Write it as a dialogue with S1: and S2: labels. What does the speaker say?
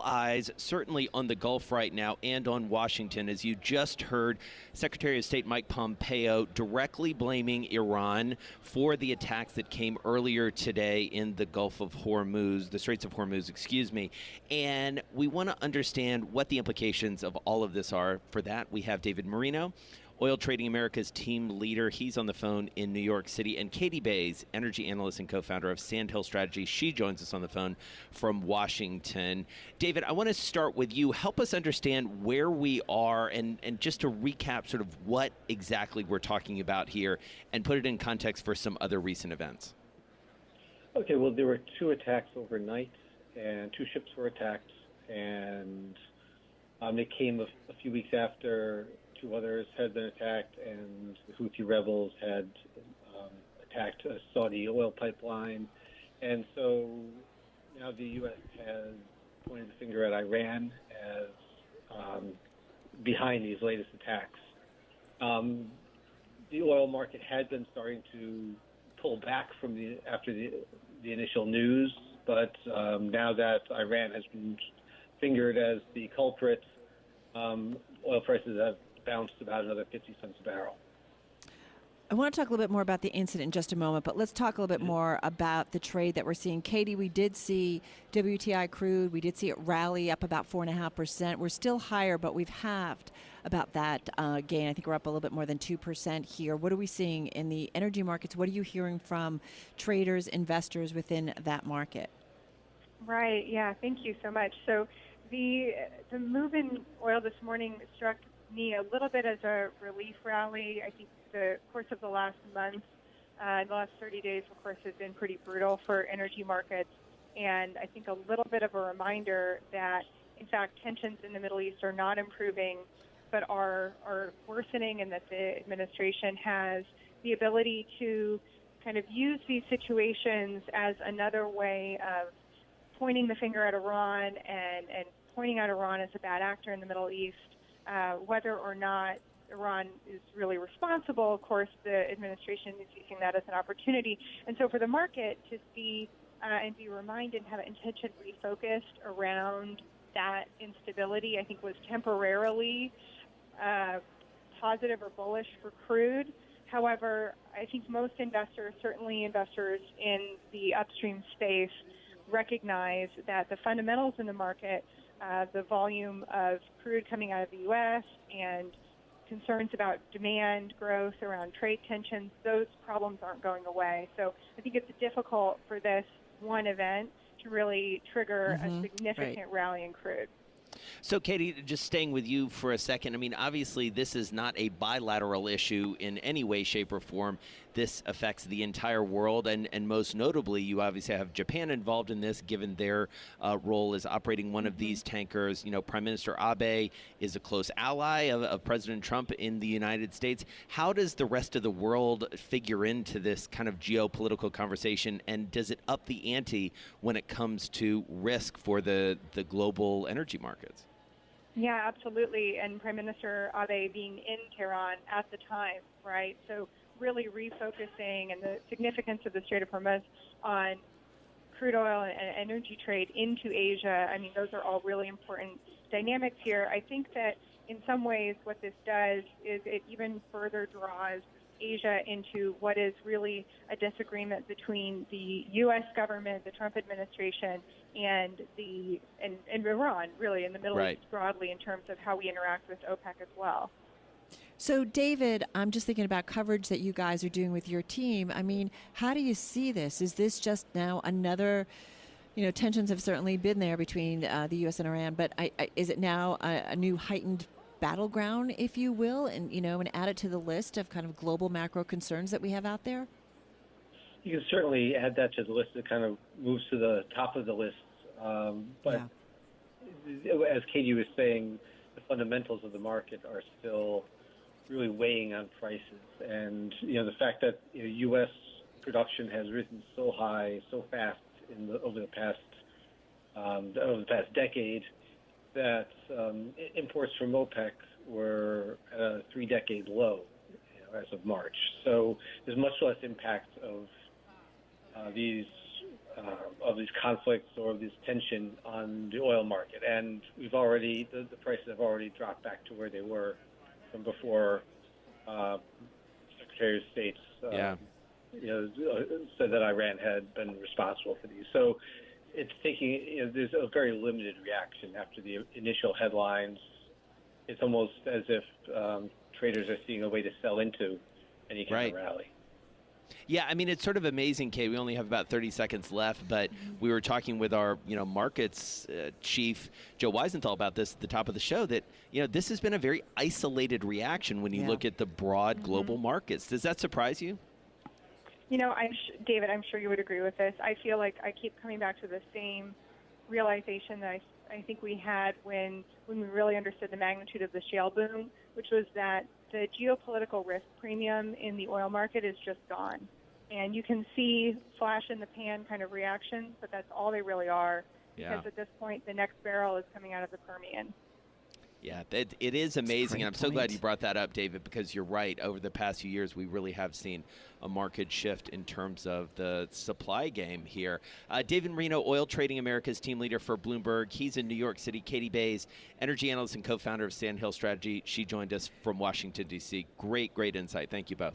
S1: eyes certainly on the Gulf right now and on Washington, as you just heard Secretary of State Mike Pompeo directly blaming Iran for the attacks that came earlier today in the Gulf of Hormuz, the Straits of Hormuz, excuse me. And we want to understand what the implications of all of this are. For that, we have David Marino, Oil Trading America's team leader. He's on the phone in New York City. And Katie Bays, energy analyst and co-founder of Sandhill Strategy. She joins us on the phone from Washington. David, I want to start with you. Help us understand where we are and just to recap sort of what exactly we're talking about here and put it in context for some other recent events.
S2: Okay, well, there were two attacks overnight, and two ships were attacked, and they came a few weeks after two others had been attacked, and the Houthi rebels had attacked a Saudi oil pipeline. And so now the U.S. has pointed the finger at Iran as behind these latest attacks. The oil market had been starting to pull back from after the initial news, but now that Iran has been fingered as the culprit, oil prices have bounced about another 50 cents a barrel.
S3: I want to talk a little bit more about the incident in just a moment, but let's talk a little bit more about the trade that we're seeing. Katie, we did see WTI crude. We did see it rally up about 4.5%. We're still higher, but we've halved about that gain. I think we're up a little bit more than 2% here. What are we seeing in the energy markets? What are you hearing from traders, investors within that market?
S4: Right. Yeah. Thank you so much. So the move in oil this morning struck me a little bit as a relief rally. I think the course of the last month, the last 30 days, of course, has been pretty brutal for energy markets. And I think a little bit of a reminder that, in fact, tensions in the Middle East are not improving, but are worsening, and that the administration has the ability to kind of use these situations as another way of pointing the finger at Iran and pointing out Iran as a bad actor in the Middle East. Whether or not Iran is really responsible, of course, the administration is using that as an opportunity. And so for the market to see and be reminded and have intention refocused around that instability, I think was temporarily positive or bullish for crude. However, I think most investors, certainly investors in the upstream space, recognize that the fundamentals in the market, the volume of crude coming out of the U.S. and concerns about demand growth around trade tensions, those problems aren't going away. So I think it's difficult for this one event to really trigger a significant rally in crude.
S1: So, Katie, just staying with you for a second, I mean, obviously this is not a bilateral issue in any way, shape, or form. This affects the entire world, and most notably, you obviously have Japan involved in this, given their role as operating one of these tankers. You know, Prime Minister Abe is a close ally of President Trump in the United States. How does the rest of the world figure into this kind of geopolitical conversation, and does it up the ante when it comes to risk for the global energy markets?
S4: Yeah, absolutely. And Prime Minister Abe being in Tehran at the time, right? So really refocusing and the significance of the Strait of Hormuz on crude oil and energy trade into Asia. I mean, those are all really important dynamics here. I think that in some ways what this does is it even further draws Asia into what is really a disagreement between the U.S. government, the Trump administration, and Iran, really, in the Middle East broadly, in terms of how we interact with OPEC as well.
S3: So, David, I'm just thinking about coverage that you guys are doing with your team. I mean, how do you see this? Is this just now another, tensions have certainly been there between the U.S. and Iran, but is it now a new heightened battleground, if you will, and and add it to the list of kind of global macro concerns that we have out there?
S2: You can certainly add that to the list. It kind of moves to the top of the list. But as Katie was saying, the fundamentals of the market are still really weighing on prices. And, the fact that U.S. production has risen so high, so fast over the past decade, that imports from OPEC were at a 3-decade low as of March. So there's much less impact of these of these conflicts or of this tension on the oil market. And we've already, the prices have already dropped back to where they were from before Secretary of State's said that Iran had been responsible for these. So it's taking, there's a very limited reaction after the initial headlines. It's almost as if traders are seeing a way to sell into any kind of rally.
S1: Yeah, I mean, it's sort of amazing, Kate. We only have about 30 seconds left, but we were talking with our, markets chief, Joe Weisenthal, about this at the top of the show, that, this has been a very isolated reaction when you look at the broad global markets. Does that surprise you?
S4: David, I'm sure you would agree with this. I feel like I keep coming back to the same realization that I think we had when we really understood the magnitude of the shale boom, which was that the geopolitical risk premium in the oil market is just gone. And you can see flash in the pan kind of reactions, but that's all they really are. Because at this point, the next barrel is coming out of the Permian.
S1: Yeah, it is amazing. And I'm so glad you brought that up, David, because you're right. Over the past few years, we really have seen a market shift in terms of the supply game here. David Marino, Oil Trading America's team leader for Bloomberg. He's in New York City. Katie Bays, energy analyst and co-founder of Sandhill Strategy. She joined us from Washington, D.C. Great insight. Thank you both.